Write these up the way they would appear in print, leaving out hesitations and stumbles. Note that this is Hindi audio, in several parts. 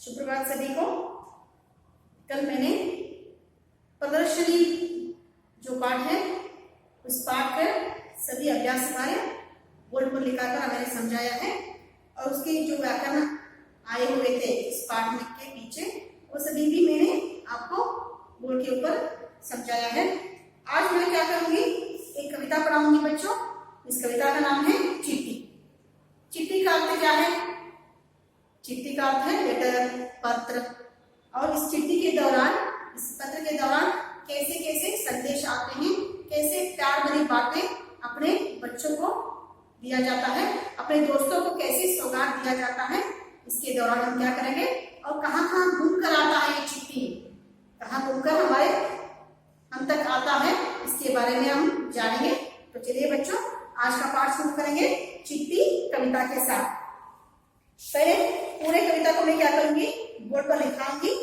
सुप्रभात सभी को। कल मैंने प्रदर्शनी जो पाठ है उस पाठ का सभी अभ्यास कार्य बोर्ड पर लिखाकर मैंने समझाया है और उसके जो व्याकरण आए हुए थे इस पाठ में के पीछे वो सभी भी मैंने आपको बोर्ड के ऊपर समझाया है। आज मैं क्या करूंगी, एक कविता पढ़ाऊंगी बच्चों। इस कविता का नाम है चिट्ठी। चिट्ठी का अर्थ क्या है? चिट्ठी का अर्थ है लेटर, पत्र। और इस चिट्ठी के दौरान, इस पत्र के दौरान कैसे कैसे संदेश आते हैं, कैसे प्यार भरी बातें अपने बच्चों को दिया जाता है, अपने दोस्तों को कैसे सौगात दिया जाता है, इसके दौरान हम क्या करेंगे और कहाँ कहाँ घूम कर आता है ये चिट्ठी, कहाँ घूमकर हमारे हम तक आता है, इसके बारे में हम जानेंगे। तो चलिए बच्चों, आज का पाठ शुरू करेंगे चिट्ठी कविता के साथ। पहले पूरे कविता को मैं क्या करूंगी, बोर्ड पर लिखाऊंगी।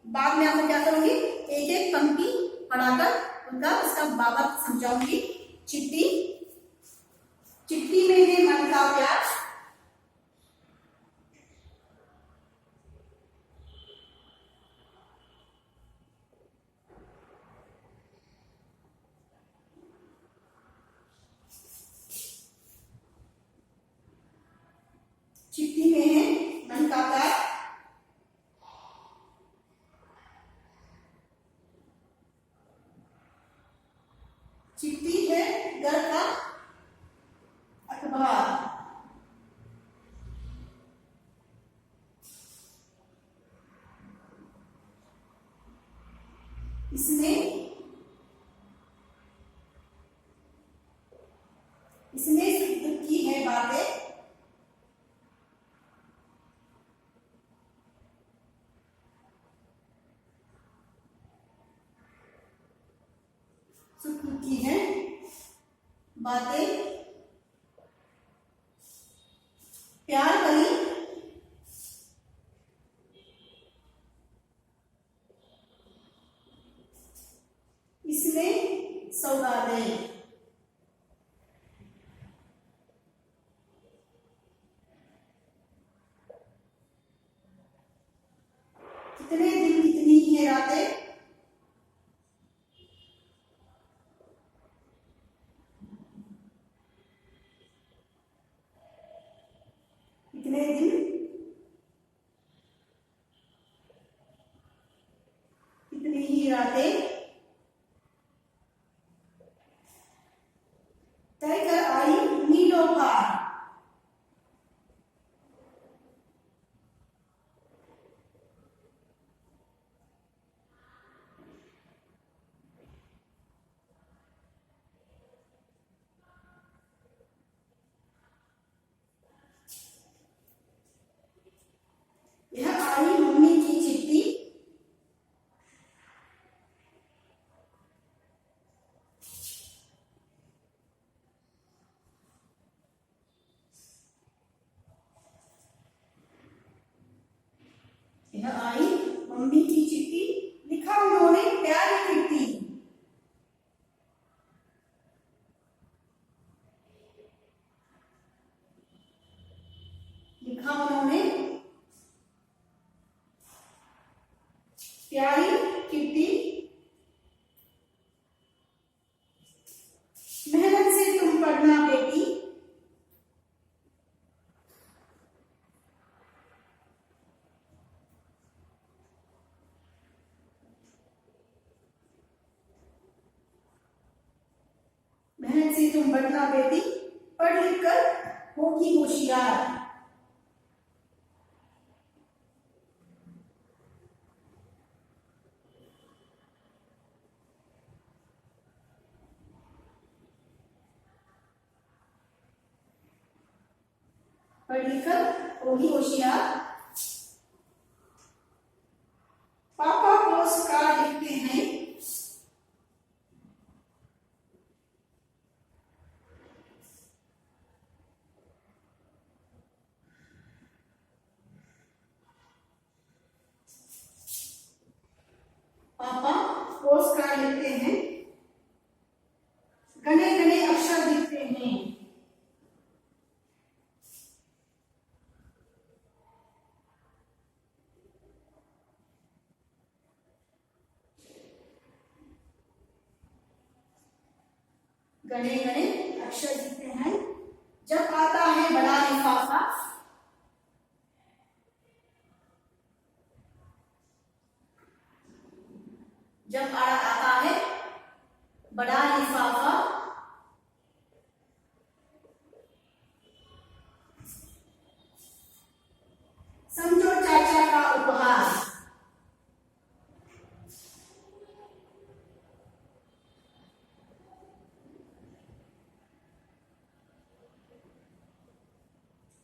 बाद में आपको क्या करूंगी, एक एक पंक्ति पढ़ाकर उनका उसका बाबत समझाऊंगी। चिट्ठी। चिट्ठी में है मन का प्यार, चिट्ठी में है मन का प्यार, चिट्ठी है घर का अखबार, इसमें सुख दुख की है बातें, सुख दुख की है बातें, प्यार भरी इसमें सौगातें। कितने दिन कितनी ही रातें, कितने दिन कितनी ही रातें, तय कर आई उम्मीदों का, यह आई मम्मी की चिट्ठी, यह आई मम्मी की चिट्ठी, लिखा उन्होंने प्यार की चिट्ठी, लिखा उन्होंने प्यारी चिट्ठी, मेहनत से तुम पढ़ना बेटी, मेहनत से तुम पढ़ना बेटी, पढ़ लिख कर होगी होशियार, पढ़ लिख कर होगी होशियार। पापा पोस्ट कार्ड लिखते हैं, पापा पोस्ट कार्ड लिखते हैं, घने घने अक्षर लिखते हैं, गने गने अक्षर लिखते हैं। जब आता है बड़ा लिफाफा, जब आता है बड़ा लिफाफा, समझो चाचा का उपहार।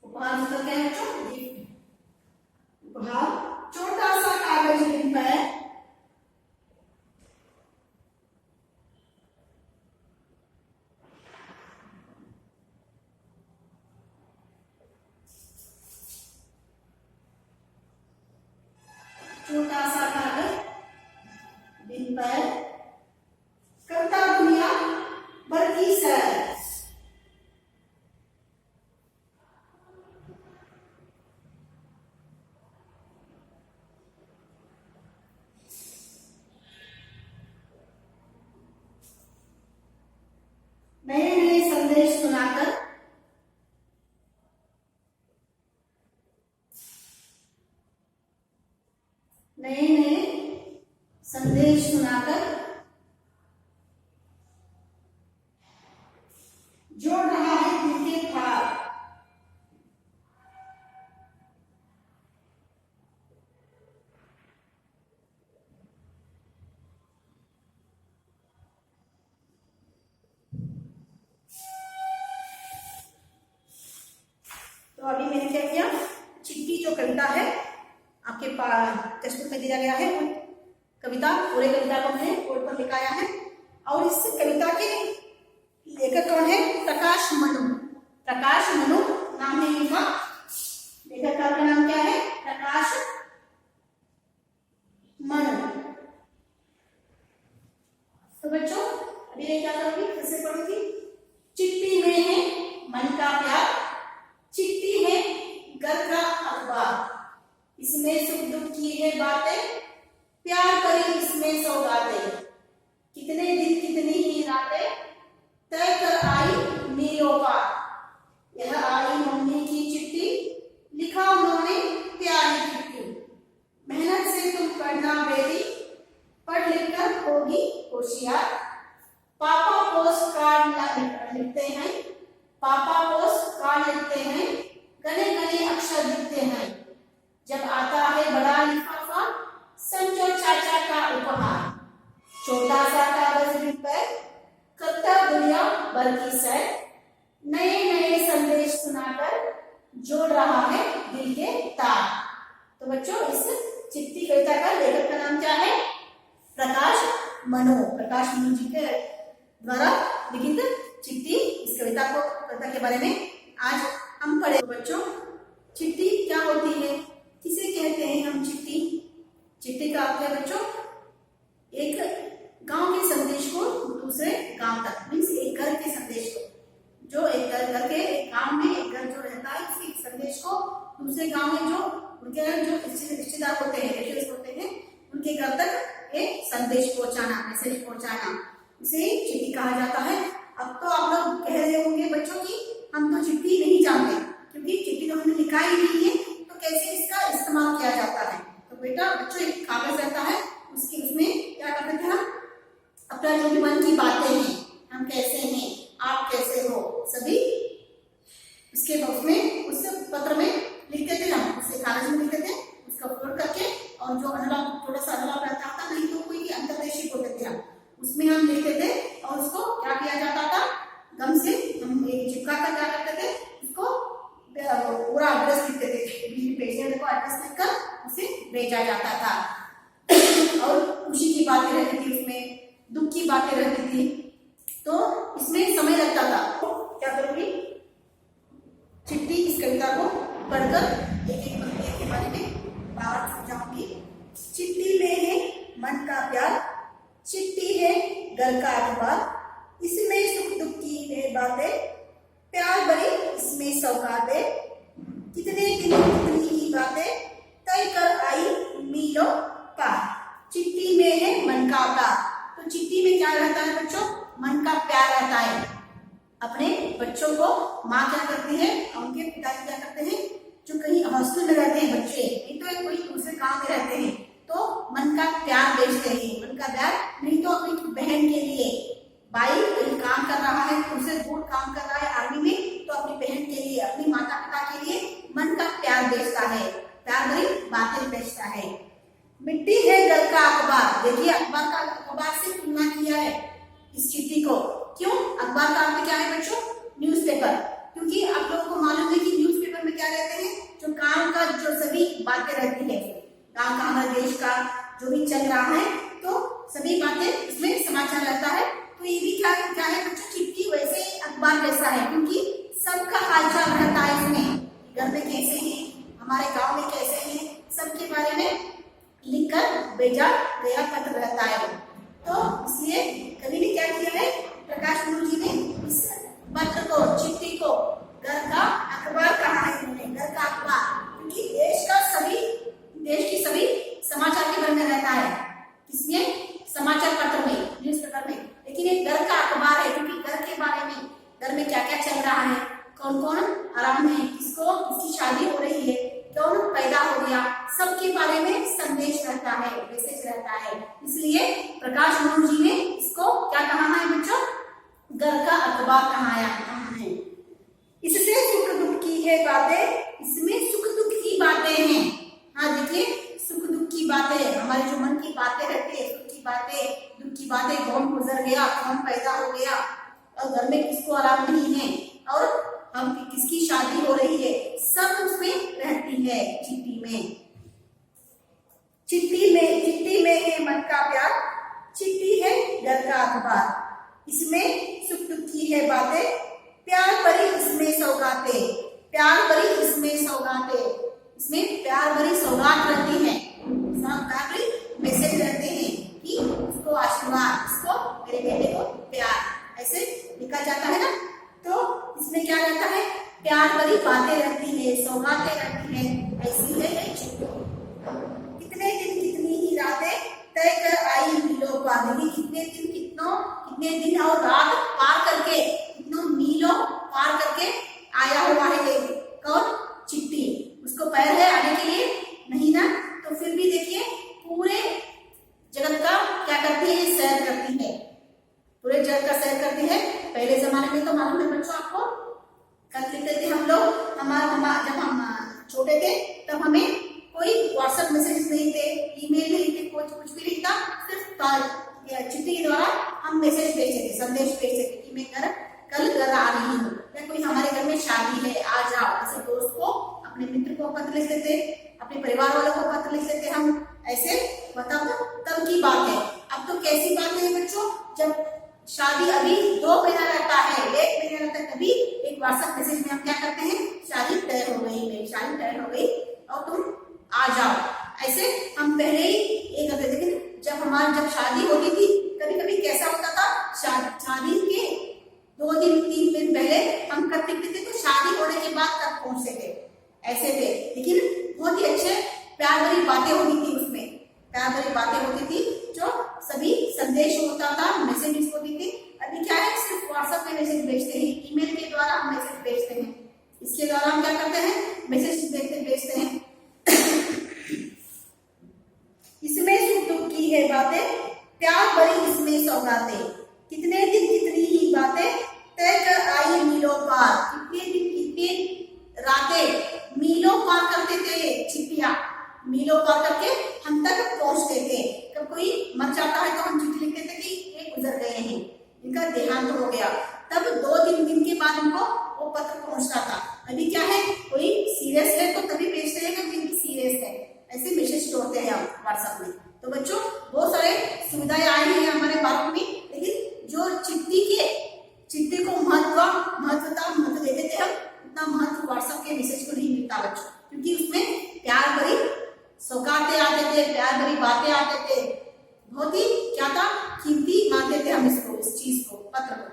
उपहार मतलब क्या है बच्चों? उपहार छोटा सा कागज बिन पर छोटा सा कागज बिन पर करता दुनिया भर की सैर। नए नए संदेश सुनाकर, नए नए संदेश सुनाकर जोड़ रहा है दिल के तार। तो अभी मैंने क्या किया, चिट्ठी जो कविता है आपके टेक्स्ट बुक में दिया गया है, कविता पूरे कविता को मैंने बोर्ड पर लिखाया है। और इस कविता के लेखक कौन है? प्रकाश मनु। प्रकाश मनु नाम है इनका। लेखक का नाम क्या है? प्रकाश मनु। तो बच्चों अभी मैं क्या करूंगी, फिर से पढ़ूंगी। चिट्ठी में है मन का प्यार, चिट्ठी है घर का अखबार, इसमें सुख दुख की है बातें, प्यार करी इसमें सौगातें, कितने दिन कितनी ही रातें, तय कर आई मीलों पार। यह आई मम्मी की चिट्ठी, लिखा उन्होंने प्यारी चिट्ठी, मेहनत से तुम पढ़ना बेटी, पढ़ लिख कर होगी होशियार। पापा पोस्ट कार्ड लिखते हैं, पापा पोस्ट कार्ड लिखते हैं, गने गने अक्षर लिखते हैं। जब आता है बड़ा लिफाफा, समझो चाचा का उपहार। छोटा सा कागज बिन पर करता दुनिया भर की सैर। नए नए संदेश सुनाकर जोड़ रहा है दिल के तार। तो बच्चों इस चिट्ठी कविता का लेखक का नाम क्या है? प्रकाश मनु। प्रकाश मनु जी के द्वारा लिखित चिट्ठी, इस कविता के बारे में आज हम पढ़े। बच्चों चिट्ठी क्या होती है, किसे कहते हैं हम चिट्ठी? चिट्ठी का अर्थ है बच्चों एक गांव के संदेश को दूसरे गांव तक, मीन्स एक घर के संदेश को, जो एक घर के एक गांव में एक घर जो रहता है उसके संदेश को दूसरे गांव में जो उनके जो रिश्तेदार होते हैं, रिलेटिव्स होते हैं, उनके घर तक एक संदेश पहुंचाना, मैसेज पहुंचाना, उसे चिट्ठी कहा जाता है। अब तो आप लोग कह रहे होंगे बच्चों की हम तो चिट्ठी नहीं जानते, क्योंकि चिट्ठी तो हमने लिखा ही नहीं है, तो कैसे इसका इस्तेमाल किया जाता है? तो बेटा बच्चों एक कागज रहता है, उसमें क्या करते थे हम अपना जो भी मन की बातें हैं, हम कैसे हैं, आप कैसे हो, सभी उसके उसमें उस पत्र में लिखते थे हम, उसे कागज में लिखते थे, उसका फोल्ड करके, और जो अनलॉक थोड़ा सा अनलॉक रहता था, नहीं तो कोई अंतर्देशीय बोलते थे हम, उसमें हम लिखते थे और उसको क्या किया जाता था, गम से हम चिपका कर क्या करते थे, उसको पूरा एड्रेस लिखते थे, पेशेंट को एड्रेस लिखकर उसे भेजा जाता था। और खुशी की बातें रहती थी उसमें, दुख की बातें रहती थी, तो इसमें समय लगता था। क्या करूंगी, चिट्ठी इस कविता को पढ़कर एक एक पंक्ति के बारे में बाहर समझाऊंगी। चिट्ठी में है मन का प्यार, चिट्ठी है घर का अखबार, इसमें सुख दुख की है बातें, प्यार भरी इसमें सौगातें, कितने दिन कितनी ही बातें, तय कर आई मीलों पार। चिट्ठी में है मन का प्यार, तो चिट्ठी में क्या रहता है बच्चों? मन का प्यार रहता है। अपने बच्चों को माँ क्या करती है, उनके पिताजी क्या करते हैं, जो कहीं हॉस्टल में रहते हैं बच्चे, नहीं तो कोई दूसरे काम में रहते हैं, तो मन का प्यार बेचते हैं, मन का प्यार, नहीं तो अपनी बहन के लिए, भाई कहीं काम कर रहा है, उनसे दूर काम कर रहा है आर्मी में, तो अपनी बहन के लिए, अपनी माता पिता के लिए मन का प्यार बेचता है, प्यार भरी बातें बेचता है। मिट्टी है घर का अखबार, देखिए अखबार से तुलना किया है इस चिट्ठी को। क्यों? अखबार का अर्थ क्या है बच्चों? न्यूज़पेपर। क्योंकि आप लोगों को मालूम है कि न्यूज़पेपर में क्या रहते हैं, जो काम का जो सभी बातें रहती है, गांव का हमारे देश का जो भी चल रहा है, तो सभी बातें इसमें समाचार रहता है। तो ये भी क्या है बच्चों, चिट्ठी वैसे अखबार जैसा है, क्योंकि सबका हालचाल रहता है इसमें, घर में कैसे हैं, हमारे गांव में कैसे हैं, सबके बारे में लिखकर भेजा गया पत्र रहता है। तो इसलिए कवि ने क्या किया है, प्रकाश गुरु जी ने इस पत्र को, चिट्ठी को घर का अखबार कहा है इन्होंने, घर का अखबार, क्योंकि देश की सभी समाचार के घर में रहता है, इसमें समाचार पत्र में, न्यूज़पेपर में, लेकिन ये घर का अखबार है, क्योंकि घर के बारे में, घर में क्या क्या चल रहा है, कौन कौन आराम है, किसकी शादी हो रही है, कौन पैदा हो गया, सबके बारे में संदेश रहता है, मैसेज रहता है। इसलिए प्रकाश गुरु जी ने इसको क्या कहा है बच्चों, घर का अखबार कहा है। इससे सुख दुख की है बातें, इसमें सुख दुख की बातें हैं। हाँ देखिए, सुख दुख की बातें, हमारे जो मन की बातें रहती है, सुख की बातें, दुख की बातें, कौन गुजर गया, कौन पैदा हो गया, और घर में किसको आराम नहीं है, और हम किसकी शादी हो रही है, सब उसमें रहती है चिट्ठी में। चिट्ठी में है मन का प्यार, चिट्ठी है घर का अखबार, इसमें सुख दुख की है बातें, प्यार भरी इसमें सौगातें, प्यार भरी इसमें सौगातें, इसमें प्यार भरी सौगात रहती है, प्यार भरी मैसेज रहते हैं कि उसको आशीर्वाद, इसको मेरे बेटे को प्यार, ऐसे लिखा जाता है ना। तो इसमें क्या रहता है, प्यार भरी बातें रहती है, सौगातें रहती है, ऐसी है ये चिट्ठी। कितने दिन कितनी ही रातें तय कर आई मीलों पार, कितने दिन और रात पार करके, कितनों मीलों पार करके आया हुआ है ये कौन, चिट्ठी। उसको पैर है आने के लिए नहीं ना, तो फिर भी देखिए पूरे जगत का क्या करती है, सैर करती है, पूरे जगत का सैर करती है। पहले जमाने में तो मालूम है बच्चों आपको, कर लेते थे हम लोग, जब हम छोटे थे तब हमें कोई व्हाट्सएप मैसेज नहीं थे, ईमेल नहीं थे, कुछ भी नहीं था, सिर्फ चिट्ठी के द्वारा हम मैसेज भेजते थे, संदेश भेजते थे कि मैं कल घर आ रही हूँ, या कोई हमारे घर में शादी है आ जाओ, ऐसे दोस्त को, अपने मित्र को पत्र लिख देते, अपने परिवार वालों को पत्र लिख देते हम, ऐसे बताओ तब की बात है। अब तो कैसी बात है बच्चों, जब शादी अभी 2 महीना रहता है, 1 महीना रहता है, तभी एक व्हाट्सएप मैसेज में हम क्या करते हैं, शादी तय हो गई, मेरी शादी तय हो गई और तुम आ जाओ, ऐसे हम पहले ही ये करते थे। लेकिन जब शादी होती थी, कभी कभी कैसा होता था, शादी के 2 दिन 3 दिन पहले हम कब लिखते थे, तो शादी होने के बाद तक पहुंचते थे, ऐसे थे। लेकिन बहुत ही अच्छे प्यार भरी बातें होती थी, उसमें प्यार भरी बातें होती थी, जो सभी संदेश होता था, मैसेज होती थी। अभी क्या है, सिर्फ व्हाट्सएप में मैसेज भेजते हैं, ईमेल के द्वारा हम मैसेज भेजते हैं, इसके द्वारा हम क्या करते हैं, मैसेज भेजते हैं। इसमें सुख दुख की है बातें, प्यार भरी इसमें सौगातें, कितने दिन कितनी ही बातें तय कर आई मीलों पार, कितने दिन कितने रातें मीलों पार करते थे, चिट्ठियां मीलों पार करके हम तक पहुंचते थे। जब कोई मर जाता है तो हम चिट्ठी लिखते थे कि ये गुजर गए हैं, इनका देहांत हो गया, तब 2-3 दिन के बाद हमको वो पत्र पहुंचता था। अभी क्या है, कोई सीरियस है तो तभी भेजते हैं कि सीरियस है, ऐसे मैसेज छोड़ते हैं हम व्हाट्सएप में। तो बच्चों बहुत सारे सुविधाएं आई हैं हमारे भारत में, लेकिन जो चिट्ठी को महत्व देते थे हम, उतना महत्व व्हाट्सएप के मैसेज को नहीं मिलता बच्चों, क्योंकि उसमें प्यार भरी सौगातें आते थे, प्यार भरी बातें आते थे, बहुत ही क्या था, कीमती मानते थे हम इसको, इस चीज को, पत्र को,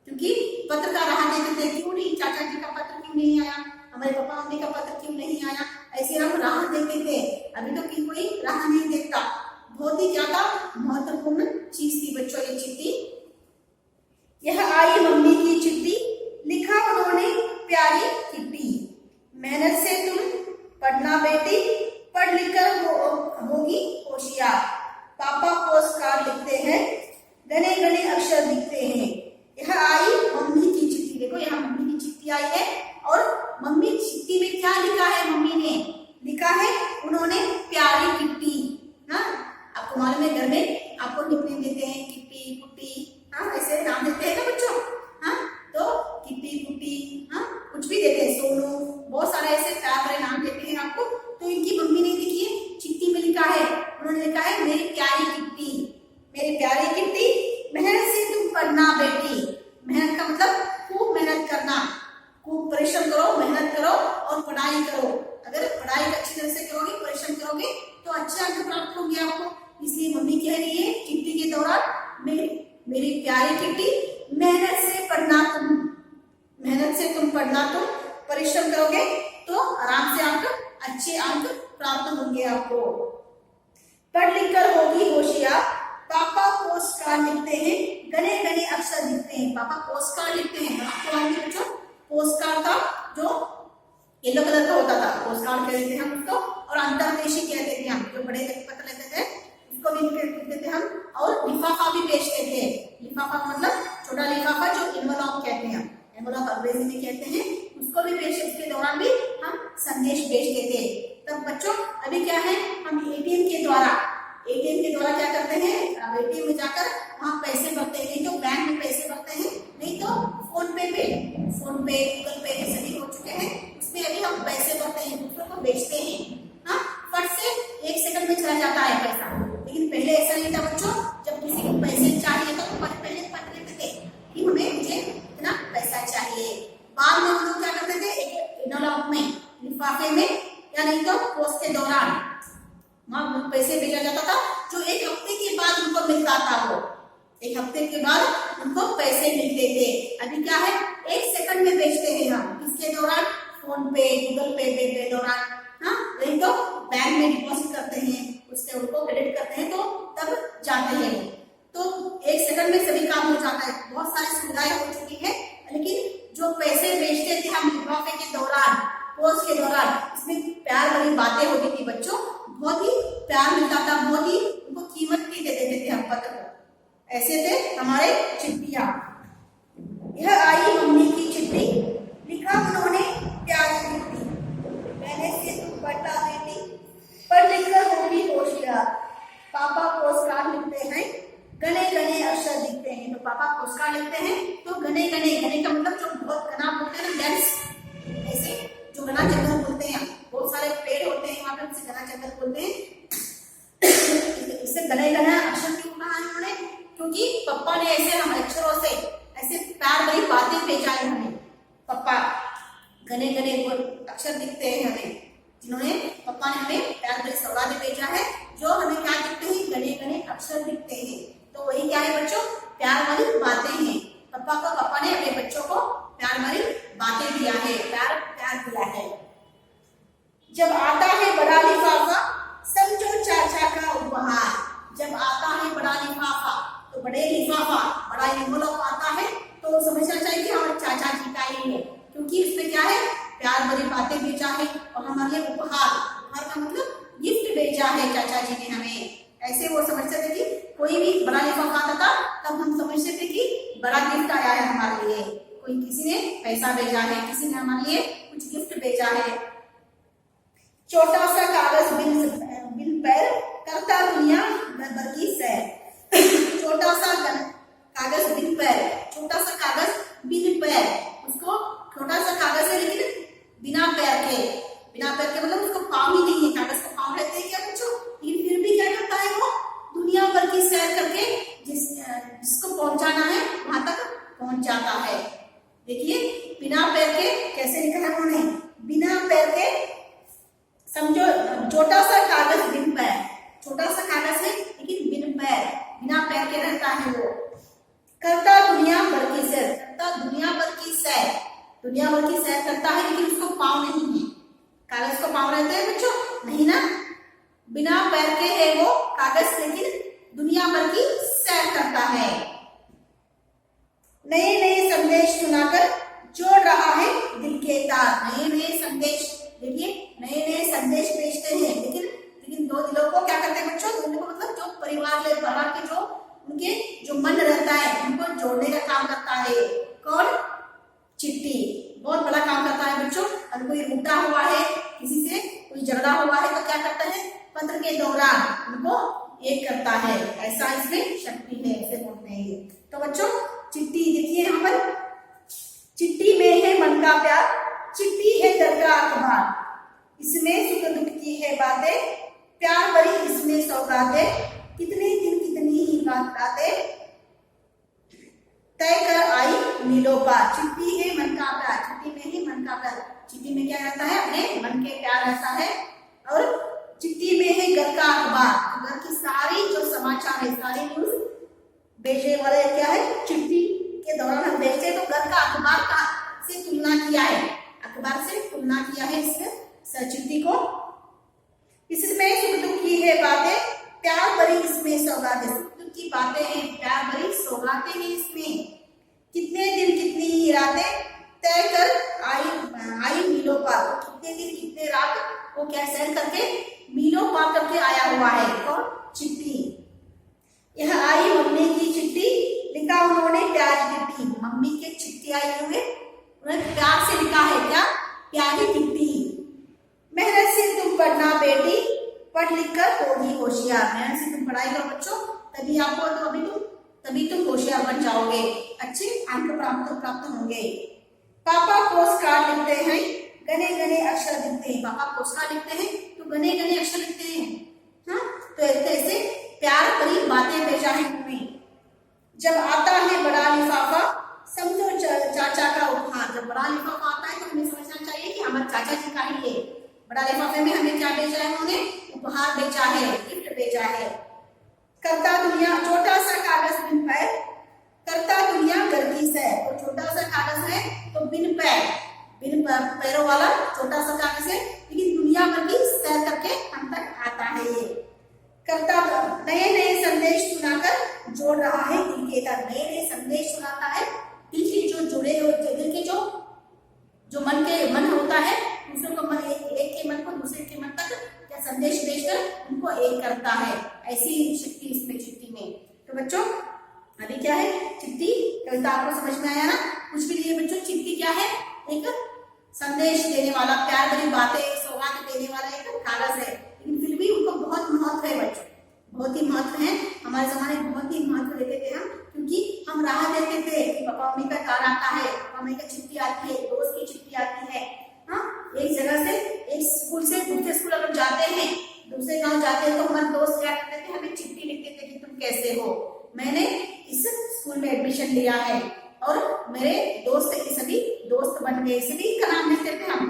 क्योंकि पत्र का राह देखते थे, क्यों नहीं चाचा जी का पत्र क्यों नहीं आया, हमारे पापा मम्मी का पत्र क्यों नहीं आया, ऐसे हम राह देखते थे। अभी तो कोई राह नहीं देखता, बहुत ही क्या था, महत्वपूर्ण चीज थी बच्चों ये चिट्ठी। यह आई मम्मी की चिट्ठी मम्मी की चिट्ठी आई है और मम्मी चिट्ठी में क्या लिखा है, मम्मी ने लिखा है उन्होंने प्यारी किट्टी। हाँ, आपको मालूम है घर में आपको निकनेम देते हैं, किट्टी पुट्टी, हाँ ऐसे नाम देते हैं ना बच्चों। हाँ, तो किट्टी पुट्टी, हाँ कुछ भी देते हैं, सोनू, बहुत सारे ऐसे प्यार भरे नाम देते हैं आपको। तो इनकी मम्मी ने देखिए चिट्ठी में लिखा है, उन्होंने लिखा है मेरी प्यारी किट्टी, मेरी प्यारी किट्टी, मेहनत से तुम पढ़ना बेटी। मेहनत का मतलब खूब मेहनत करना, खूब परिश्रम करो, मेहनत करो और पढ़ाई करो। अगर पढ़ाई अच्छी तरह से करोगे, परिश्रम करोगे तो अच्छे अंक प्राप्त होंगे आपको। इसलिए मम्मी कह रही है चिट्ठी के दौरान मेरी प्यारी किट्टी, मेहनत से तुम पढ़ना, तुम परिश्रम करोगे तो आराम से आपको अच्छे अंक प्राप्त होंगे आपको। पढ़ लिख कर होगी होशियार, पापा पोस्ट कार्ड लिखते हैं, घने घने अक्षर लिखते हैं। पापा पोस्ट कार्ड लिखते हैं, आपको आगे बच्चों पोस्ट कार्ड था जो येलो कलर का होता था, पोस्ट कार्ड कहते थे हम उसको, और अंतरदेशी कहते थे हम, जो बड़े पत्र लेते थे उसको भी लिखते थे हम, और लिफाफा भी बेचते थे। लिफाफा मतलब छोटा लिफाफा जो एनवलप कहते हैं, एनवलप अंग्रेजी में कहते हैं, उसको भी बेचते। उसके दौरान भी हम संदेश भेजते थे। तब बच्चों अभी क्या है, हम एटीएम के द्वारा क्या करते हैं, एटीएम में जाकर वहाँ पैसे भरते हैं, नहीं तो बैंक में पैसे भरते हैं, नहीं तो फोन पे गूगल पे सभी हो चुके हैं, उसमें अभी हम पैसे भरते हैं, दूसरों को बेचते हैं। हाँ, फट से 1 सेकंड में चला जाता है पैसा। लेकिन पहले ऐसा नहीं था बच्चों, जब किसी को पैसे चाहिए तो पहले पत्र लिखते थे कि मुझे इतना पैसा चाहिए। बाद में हम लोग क्या करते थे, एक एनवलप में, लिफाफे में, या नहीं तो पोस्ट के दौरान वहाँ पैसे भेजा जाता था, जो 1 हफ्ते के बाद उनको मिलता था। वो 1 हफ्ते के बाद उनको पैसे मिलते थे। अभी क्या है, 1 सेकंड में भेजते हैं हम, इसके दौरान फोन पे गूगल पे के दौरान, हाँ नहीं तो बैंक में डिपॉजिट करते हैं, उससे उनको क्रेडिट करते हैं तो तब जाते हैं। तो 1 सेकंड में सभी काम हो जाता है, बहुत सारी सुविधाएं हो चुकी है। लेकिन जो पैसे भेजते थे हम लिफाफे के दौरान, पोस्ट के दौरान, इसमें प्यार भरी बातें होती थी बच्चों, बहुत ही प्यार मिलता था, बहुत ही उनको कीमत भी दे देते थे हम पत्र को। ऐसे थे हमारे चिट्ठियां। यह आई मम्मी की चिट्ठी, लिखा उन्होंने प्यारी चिट्ठी, मैंने से तुम पढ़ना बेटी, पढ़ लिख कर होगी होशियार। पापा पोस्ट कार्ड लिखते हैं, घने घने अक्षर लिखते हैं। तो पापा पोस्ट कार्ड लिखते हैं तो घने का मतलब जो बहुत घना बोलते हैं ना, डेंस, ऐसे जो घना जंगल बोलते हैं, बहुत सारे पेड़ होते हैं वहां पे, उसे घना जंगल बोलते हैं। इससे घने अक्षर क्यों कहा है उन्होंने, क्योंकि पापा ने ऐसे हम अक्षरों से ऐसे प्यार भरी बातें भेजा है हमें। पापा घने अक्षर दिखते हैं हमें, जिन्होंने पापा ने हमें प्यार भरी सौगातें भेजा है, जो हमें क्या दिखते हैं, घने अक्षर दिखते हैं। तो वही क्या है बच्चों, प्यार भरी बातें हैं। पापा ने अपने बच्चों को प्यार भरी बातें दिया है, प्यार दिया है। जब आता है बड़ा लिफाफा, समझो चाचा का उपहार। जब आता है बड़ा लिफाफा, तो बड़ा एनवलप आता है तो समझना चाहिए कि हमारे चाचा जी का ही है, क्योंकि इसमें क्या है, प्यार भरी बातें भेजा है और हमारे लिए उपहार का मतलब गिफ्ट भेजा है चाचा जी ने हमें। ऐसे वो समझते थे कि कोई भी बड़ा लिफाफा आता था तब हम समझते थे कि बड़ा गिफ्ट आया है हमारे लिए, कोई किसी ने पैसा भेजा है, किसी ने हमारे लिए कुछ गिफ्ट भेजा है। छोटा सा कागज बिन पैर, करता दुनिया भर की सैर। छोटा सा कागज बिन पैर, छोटा सा कागज बिन पैर, उसको छोटा सा कागज है लेकिन बिना पैर के मतलब उसको पाँव ही नहीं है, कागज को पाँव रहते हैं क्या बच्चों, लेकिन फिर भी क्या करता है वो, दुनिया भर की सैर करके जिसको पहुंचाना है वहां तक पहुंच जाता है। देखिए बिना पैर के कैसे लिखा है उन्होंने, बिना पैर के, समझो छोटा सा कागज बिन पैर, छोटा सा कागज है लेकिन बिना पैर के रहता है वो। करता दुनिया भर की सैर, दुनिया भर की सैर करता है लेकिन उसको पाँव नहीं है। कागज को पाँव रहते हैं बच्चों, नहीं ना, बिना पैर के है वो कागज लेकिन दुनिया भर की सैर करता है। नए संदेश सुनाकर जोड़ रहा है दिल के तार। नए संदेश, देखिए नए संदेश भेजते हैं, लेकिन दो दिलों को क्या करते हैं बच्चों, दोनों को मतलब जो परिवार के जो उनके जो मन रहता है उनको जोड़ने का काम करता है कौन, चिट्ठी। बहुत बड़ा काम करता है बच्चों। अगर कोई रूठा हुआ है, किसी से कोई झगड़ा हुआ है तो क्या करता है, पत्र के द्वारा उनको एक करता है। ऐसा इसमें शक्ति है, ऐसे बोलते हैं ये। तो बच्चों चिट्ठी देखिए यहाँ पर, चिट्ठी में है मन का प्यार, चिट्ठी है दर्द का अखबार, इसमें सुख दुख की है बातें, प्यार भरी इसमें सौगातें, कितने दिन कितनी ही बातें, तय कर आई मीलों पार। चिट्ठी है मन का प्यार, चिट्ठी में ही मन का प्यार, चिट्ठी में क्या रहता है, अपने मन के प्यार रहता है। और चिट्ठी में है घर का अखबार, घर की सारी जो समाचार है, सारी न्यूज भेजने वाले क्या है, चिट्ठी के दौरान हम भेजते हैं। तो घर का अखबार का से तुलना किया है, अखबार से तुलना किया है इस चिट्ठी को। इसमें सुख दुख की है बातें, प्यार भरी इसमें सौगातें, सुख दुख की बातें हैं, प्यार भरी सौगातें हैं इसमें, कितने दिन कितनी ही रातें, तय कर आई मीलों पार, कितने दिन कितने रात वो क्या सैर करके मीलों पार करके आया हुआ है। कौन, चिट्ठी। यह आई मम्मी की चिट्ठी, लिखा उन्होंने प्यार की चिट्ठी, मम्मी के चिट्ठी आई हुए उन्होंने प्यार से लिखा है, क्या, प्यारी चिट्ठी। मेहनत से तुम पढ़ना बेटी, पढ़ लिख कर होगी होशियार, मेहनत से तुम पढ़ाई करो बच्चों, तभी आपको तो तभी तुम होशियार बन जाओगे, अच्छे अंक प्राप्त होंगे। पापा पोस्ट कार्ड लिखते हैं, घने घने अक्षर लिखते हैं, पापा पोस्ट कार्ड लिखते हैं तो घने घने अक्षर लिखते हैं। हाँ, तो ऐसे प्यार भरी बातें भेजा है उन्होंने। जब आता है बड़ा लिफाफा, समझो चाचा का उपहार। जब बड़ा लिफाफा आता है तो हमें समझना चाहिए कि हमारे चाचा जी का ही है। बड़ा लिफाफे में हमें क्या भेजा है, उन्होंने उपहार भेजा है, गिफ्ट भेजा है। करता दुनिया छोटा सा कागज बिन पैर, करता दुनिया घर की सैर। और छोटा सा कागज है तो बिन पैरों वाला छोटा सा कागज है, लेकिन दुनिया भर की सैर करके हम तक आता है ये। करता नए नए संदेश सुनाकर जोड़ रहा है दिल के तार, नए नए संदेश सुनाता है दिल के जो जुड़े होते, दिल के जो मन होता है, दूसरे को मन एक के मन को दूसरे के मन तक क्या संदेश भेजकर उनको एक करता है। ऐसी शक्ति इसमें चिट्ठी में। तो बच्चों अभी क्या है, चिट्ठी कविता आपको समझ में आया ना। कुछ भी लिए बच्चों, चिट्ठी क्या है, एक संदेश देने वाला, प्यार भरी बातें सौगात देने वाला एक कागज है, लेकिन फिर भी उनको बहुत महत्व है बच्चों, बहुत ही महत्व है। हमारे जमाने में बहुत ही महत्व देते थे हम, क्योंकि हम राह देखते थे कि पापा मम्मी का कार आता है, पापा मम्मी का चिट्ठी आती है, दोस्त की चिट्ठी आती है। हाँ, एक जगह से एक स्कूल से दूसरे स्कूल अगर जाते हैं, दूसरे गांव जाते हैं तो हमारे दोस्त क्या करते थे, हमें चिट्ठी लिखते थे कि तुम कैसे हो, मैंने इस स्कूल में एडमिशन लिया है और मेरे दोस्त के सभी दोस्त बन गए, सभी का नाम लिखते थे हम,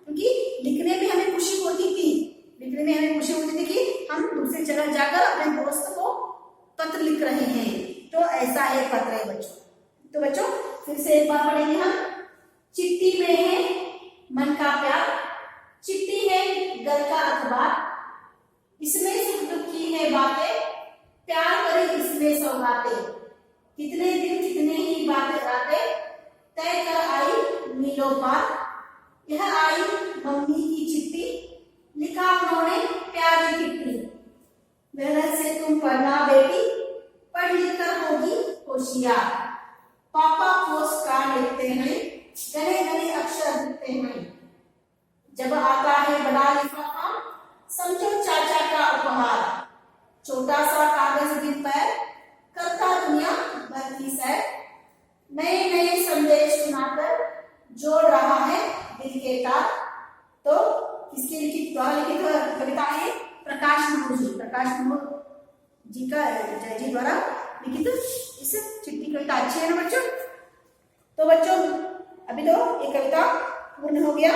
क्योंकि लिखने में हमें खुशी होती थी, लिखने में हमें खुशी होती थी कि हम दूसरी जगह जाकर अपने दोस्त को पत्र लिख रहे हैं। तो ऐसा एक पत्र है बच्चों। तो बच्चों फिर से एक बार पढ़ेंगे हम। चिट्ठी में है मन का प्यार, चिट्ठी है घर का अखबार, इसमें सुख दुख की है बातें, प्यार करे इसमें सौगातें, कितने दिन कितने ही बातें आते, तय कर आई मीलों पार। यह आई मम्मी की चिट्ठी, लिखा उन्होंने प्यारी चिट्ठी। मेहनत से तुम पढ़ना बेटी, पढ़ लिख कर होगी होशियार। पापा पोस्ट कार्ड लिखते हैं, घने घने अक्षर लिखते हैं। जब आता है बड़ा लिफाफा, समझो चाचा का उपहार। छोटा सा कागज बिन पैर, करता दुनिया भर की सैर। नए नए संदेश सुनाकर जोड़ रहा है दिल के तार। तो किसकी लिखित कविता है, प्रकाश महू जी का जय जी द्वारा लिखित इस चिट्ठी कविता। अच्छी है ना बच्चों। तो बच्चों अभी तो ये कविता पूर्ण हो गया।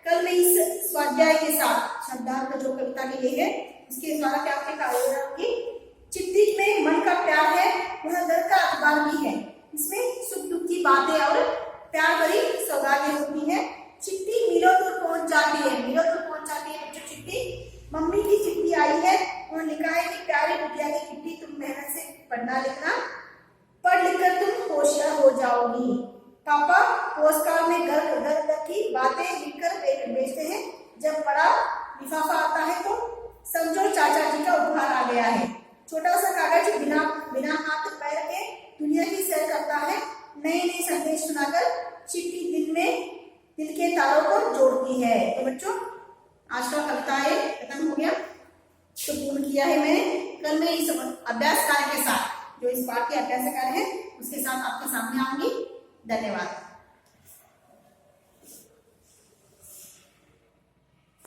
कल मैं इस स्वाध्याय के साथ शब्दार्थ जो कविता के लिए है इसके द्वारा क्या होगी, चिट्ठी में मन का प्यार है, वह घर का अखबार भी है, इसमें सुख दुख की बातें और प्यार भरी सौगातें होती है। चिट्ठी मीलों दूर पहुंच जाती है, मीलों दूर पहुंच जाती है बच्चों चिट्ठी। मम्मी की चिट्ठी आई है, उन्होंने लिखा है कि प्यारी बिटिया की चिट्ठी, तुम मेहनत से पढ़ना लिखना, पढ़ लिखकर तुम होशियार हो जाओगी। पापा पोस्ट कार्ड में घर घर की बातें लिखकर भेजते हैं। जब बड़ा लिफाफा आता है तो समझो चाचा जी का उपहार आ गया है। छोटा सा कागज बिना हाथ पैर के दुनिया की सैर करता है। नए नए संदेश सुनाकर चिट्ठी दिल में पूर्ण किया है मैंने। कल मैं इस अभ्यास कार्य के साथ, जो इस पाठ के अभ्यास कार्य है उसके साथ आपके सामने आऊंगी। धन्यवाद।